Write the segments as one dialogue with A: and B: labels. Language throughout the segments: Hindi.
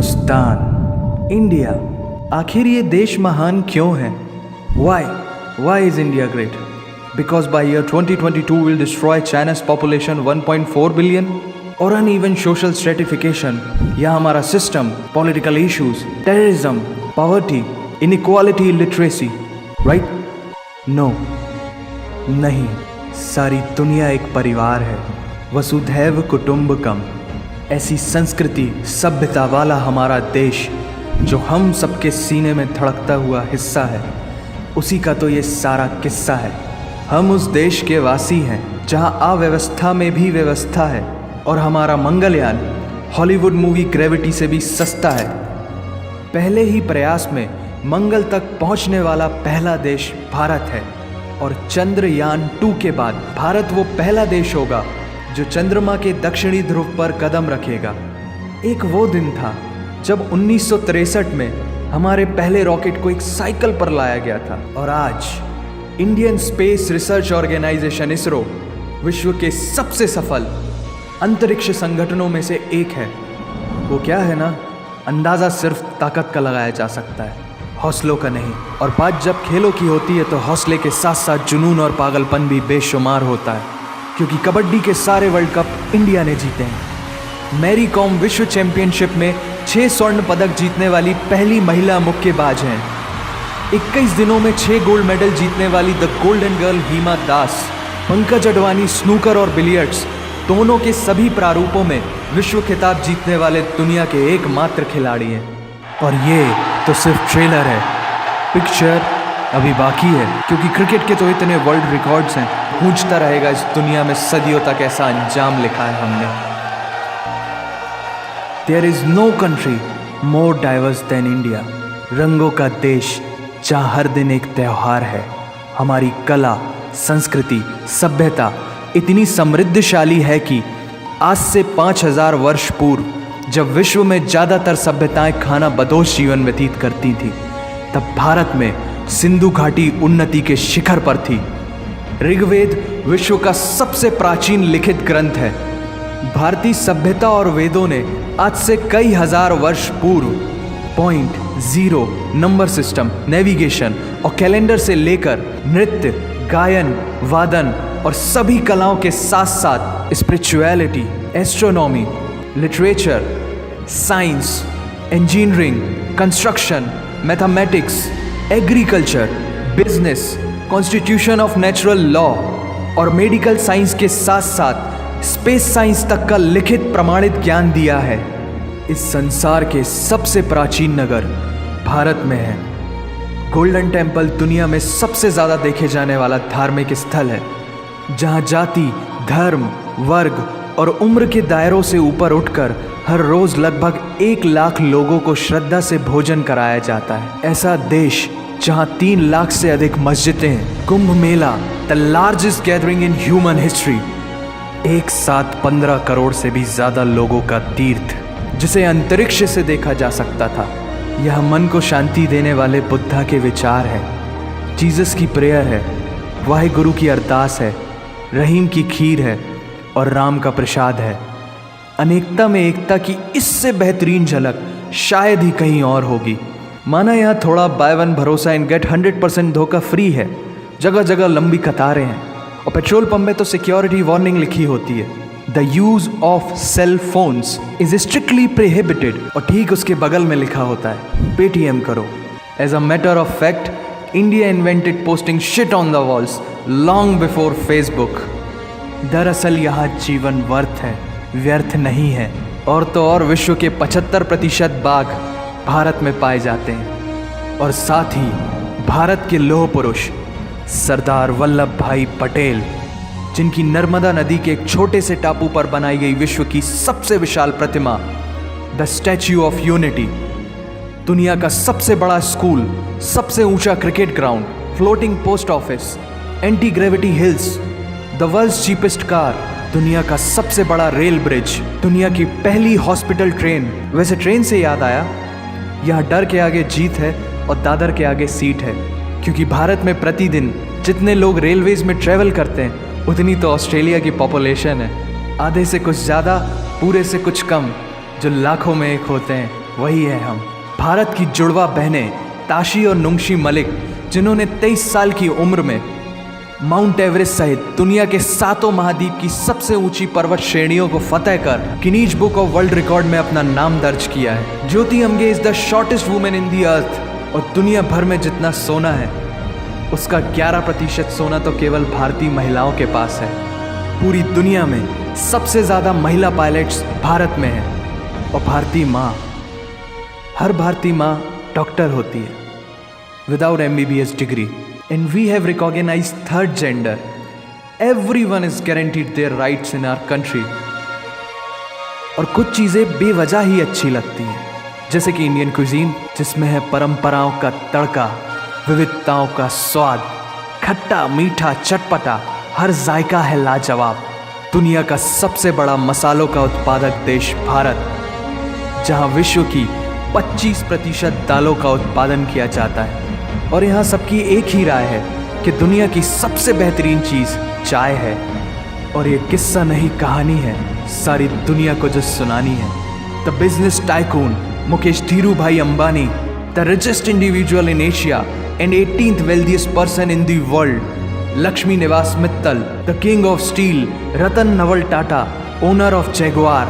A: हिंदुस्तान, इंडिया, आखिर ये देश महान क्यों है? Why is India great? Because by year 2022 we'll destroy China's population 1.4 billion? और uneven social stratification या हमारा system, political issues, terrorism, poverty, inequality, illiteracy, right? No, नहीं, सारी दुनिया एक परिवार है, वसुधैव कुटुंबकम। ऐसी संस्कृति सभ्यता वाला हमारा देश जो हम सबके सीने में धड़कता हुआ हिस्सा है, उसी का तो ये सारा किस्सा है। हम उस देश के वासी हैं जहां अव्यवस्था में भी व्यवस्था है और हमारा मंगलयान हॉलीवुड मूवी ग्रेविटी से भी सस्ता है। पहले ही प्रयास में मंगल तक पहुंचने वाला पहला देश भारत है और चंद्रयान 2 के बाद भारत वो पहला देश होगा जो चंद्रमा के दक्षिणी ध्रुव पर कदम रखेगा। एक वो दिन था जब 1963 में हमारे पहले रॉकेट को एक साइकिल पर लाया गया था और आज Indian Space Research Organisation ISRO विश्व के सबसे सफल अंतरिक्ष संगठनों में से एक है। वो क्या है ना, अंदाज़ा सिर्फ ताकत का लगाया जा सकता है, हौसलों का नहीं। और बात जब खेलों की होती है तो हौसले के साथ साथ जुनून और पागलपन भी बेशुमार होता है, क्योंकि कबड्डी के सारे वर्ल्ड कप इंडिया ने जीते हैं। मैरी कॉम विश्व चैंपियनशिप में 6 स्वर्ण पदक जीतने वाली पहली महिला मुक्केबाज हैं। 21 दिनों में 6 गोल्ड मेडल जीतने वाली the golden girl Hima Das. Pankaj Advani snooker और बिलियर्ड्स दोनों के सभी प्रारूपों में विश्व खिताब जीतने वाले दुनिया के एकमात्र खिलाड़ी हैं। और ये तो सिर्फ ट्रेलर है, पिक्चर अभी बाकी है, क्योंकि क्रिकेट के तो इतने वर्ल्ड रिकॉर्ड्स हैं, गूंजता रहेगा इस दुनिया में सदियों तक ऐसा अंजाम लिखा है हमने। There is no country more diverse than India। रंगों का देश जहाँ हर दिन एक त्यौहार है। हमारी कला, संस्कृति, सभ्यता इतनी समृद्धशाली है कि आज से 5000 वर्ष पूर्व जब विश्व में ज़्यादातर सभ्यताएं खाना बदोश जीवन व्यतीत करती थी, तब भारत में सिंधु घाटी उन्नति के शिखर पर थी। ऋग्वेद विश्व का सबसे प्राचीन लिखित ग्रंथ है। भारतीय सभ्यता और वेदों ने आज से कई हजार वर्ष पूर्व point, zero, number system, navigation और कैलेंडर से लेकर नृत्य, गायन, वादन और सभी कलाओं के साथ साथ spirituality, astronomy, literature, science, engineering, construction, mathematics, agriculture, business, constitution of natural law और मेडिकल साइंस के साथ साथ स्पेस साइंस तक का लिखित प्रमाणित ज्ञान दिया है। इस संसार के सबसे प्राचीन नगर भारत में है। गोल्डन टेम्पल दुनिया में सबसे ज़्यादा देखे जाने वाला धार्मिक स्थल है, जहाँ जाति, धर्म, वर्ग और उम्र के दायरों से ऊपर उठकर हर रोज़ लगभग 1 लाख लोगों को श्रद्धा से भोजन कराया जाता है। ऐसा देश जहाँ 3 लाख से अधिक मस्जिदें हैं। Kumbh Mela, the largest gathering in human history. एक साथ 15 करोड़ से भी ज़्यादा लोगों का तीर्थ, जिसे अंतरिक्ष से देखा जा सकता था। यह मन को शांति देने वाले बुद्धा के विचार है, जीसस की प्रेयर है, वाहिगुरु की अरदास है, रहीम की खीर है और राम का प्रसाद है। अनेकता में एकता की इससे बेहतरीन झलक शायद ही कहीं और होगी। माना यहाँ थोड़ा बाय वन भरोसा इन गेट 100% धोखा फ्री है। जगह जगह लंबी कतारें हैं और पेट्रोल पंप में तो सिक्योरिटी वार्निंग लिखी होती है, the use of cell phones is strictly prohibited, और ठीक उसके बगल में लिखा होता है पेटीएम करो। As a matter of fact, India invented posting shit on the walls long before Facebook. दरअसल यहाँ जीवन वर्थ है, व्यर्थ नहीं है। और तो और विश्व के 75% बाघ भारत में पाए जाते हैं। और साथ ही भारत के लौह पुरुष सरदार वल्लभ भाई पटेल, जिनकी नर्मदा नदी के एक छोटे से टापू पर बनाई गई विश्व की सबसे विशाल प्रतिमा द स्टैच्यू ऑफ यूनिटी, दुनिया का सबसे बड़ा स्कूल, सबसे ऊंचा cricket ground, floating post office, anti gravity hills, the world's cheapest car, दुनिया का सबसे बड़ा रेल ब्रिज, दुनिया की पहली हॉस्पिटल ट्रेन। वैसे ट्रेन से याद आया, यहाँ डर के आगे जीत है और दादर के आगे सीट है, क्योंकि भारत में प्रतिदिन जितने लोग रेलवेज में ट्रैवल करते हैं उतनी तो ऑस्ट्रेलिया की पॉपुलेशन है। आधे से कुछ ज़्यादा, पूरे से कुछ कम, जो लाखों में एक होते हैं। वही है हम। भारत की जुड़वा बहनें ताशी और नुंगशी मलिक, जिन्होंने 23 साल की उम्र में माउंट एवरेस्ट सहित दुनिया के 7 महाद्वीप की सबसे ऊंची पर्वत श्रेणियों को फतेह कर Guinness book of world record में अपना नाम दर्ज किया है। Jyoti Amge is the shortest women in the earth. और दुनिया भर में जितना सोना है उसका 11% सोना तो केवल भारतीय महिलाओं के पास है। पूरी दुनिया में सबसे ज़्यादा महिला पायलट्स भारत में हैं। और भारतीय माँ, हर भारतीय माँ डॉक्टर होती है विदाउट MBBS डिग्री। And we have recognised third gender. Everyone is guaranteed their rights in our country. और कुछ चीज़ें बेवजह ही अच्छी लगती हैं, जैसे कि इंडियन क्विजीन, जिसमें है परंपराओं का तड़का, विविधताओं का स्वाद, खट्टा मीठा चटपटा, हर जायका है लाजवाब। दुनिया का सबसे बड़ा मसालों का उत्पादक देश भारत, जहां विश्व की 25% दालों का उत्पादन किया जाता है। और यहाँ सबकी एक ही राय है कि दुनिया की सबसे बेहतरीन चीज़ चाय है। और ये किस्सा नहीं कहानी है, सारी दुनिया को जो सुनानी है। The business tycoon Mukesh Dhirubhai Ambani, the richest individual in Asia and 18th wealthiest person in the world, Lakshmi Nivas Mittal, the king of steel, Ratan Naval Tata, owner of Jaguar,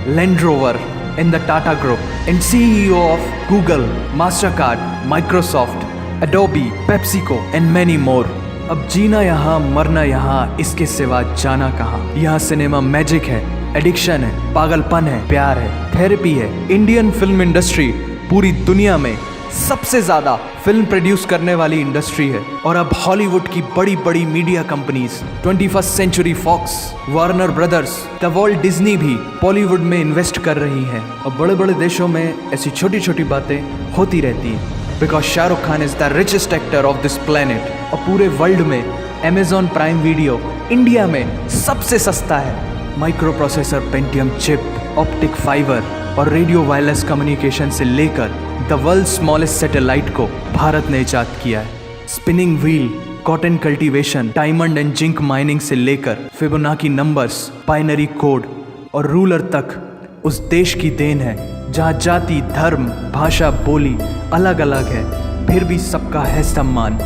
A: Land Rover in the Tata Group, and CEO of Google, Mastercard, Microsoft, Adobe, PepsiCo, and many more. अब जीना यहाँ मरना यहाँ, इसके सिवा जाना कहाँ। यहाँ सिनेमा मैजिक है, एडिक्शन है, पागलपन है, प्यार है, थेरेपी है। इंडियन फिल्म इंडस्ट्री पूरी दुनिया में सबसे ज्यादा फिल्म प्रोड्यूस करने वाली इंडस्ट्री है। और अब हॉलीवुड की बड़ी बड़ी media companies, 21st century Fox, Warner Brothers, the Walt Disney भी बॉलीवुड में इन्वेस्ट कर रही हैं। और बड़े बड़े देशों में ऐसी छोटी छोटी बातें होती रहती हैं, because Shahrukh Khan is the richest actor of this planet. और पूरे वर्ल्ड में अमेजॉन प्राइम वीडियो इंडिया में सबसे सस्ता है। Micro processor, Pentium chip, optic fibre और रेडियो वायरलेस कम्युनिकेशन से लेकर द वर्ल्ड स्मॉलेस्ट सैटेलाइट को भारत ने इजाद किया है। Spinning wheel, cotton cultivation, diamond and zinc mining से लेकर फिबोनाची नंबर्स, बाइनरी कोड और रूलर तक उस देश की देन है, जहाँ जाति, धर्म, भाषा, बोली अलग अलग है, फिर भी सबका है सम्मान।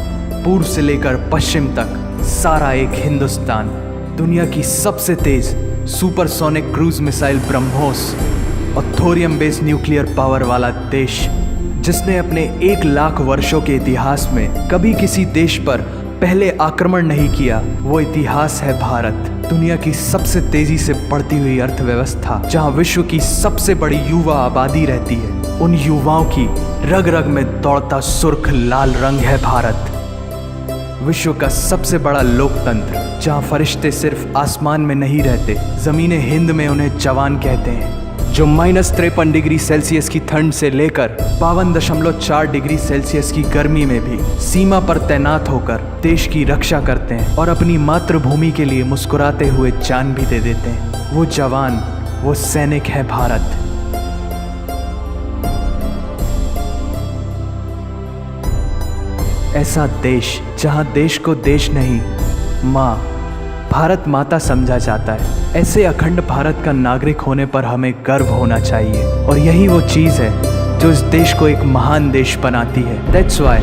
A: पूर्व से लेकर पश्चिम तक सारा एक हिंदुस्तान। दुनिया की सबसे तेज सुपरसोनिक क्रूज मिसाइल ब्रह्मोस और थोरियम बेस्ड न्यूक्लियर पावर वाला देश, जिसने अपने 1 लाख वर्षों के इतिहास में कभी किसी देश पर पहले आक्रमण नहीं किया, वो इतिहास है भारत। दुनिया की सबसे तेजी से बढ़ती हुई अर्थव्यवस्था, जहां विश्व की सबसे बड़ी युवा आबादी रहती है, उन युवाओं की रग रग में दौड़ता सुर्ख लाल रंग है भारत। विश्व का सबसे बड़ा लोकतंत्र, जहां फरिश्ते सिर्फ आसमान में नहीं रहते, जमीन हिंद में उन्हें जवान कहते हैं, जो -53 डिग्री सेल्सियस की ठंड से लेकर 52.4 डिग्री सेल्सियस की गर्मी में भी सीमा पर तैनात होकर देश की रक्षा करते हैं और अपनी मातृभूमि के लिए मुस्कुराते हुए जान भी दे देते हैं। वो जवान, वो सैनिक है भारत। ऐसा देश जहां देश को देश नहीं, माँ, भारत माता समझा जाता है। ऐसे अखंड भारत का नागरिक होने पर हमें गर्व होना चाहिए। और यही वो चीज़ है जो इस देश को एक महान देश बनाती है। That's why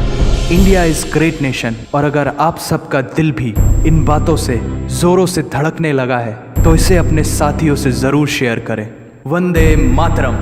A: India is great nation. और अगर आप सबका दिल भी इन बातों से ज़ोरों से धड़कने लगा है, तो इसे अपने साथियों से ज़रूर शेयर करें। वंदे मातरम।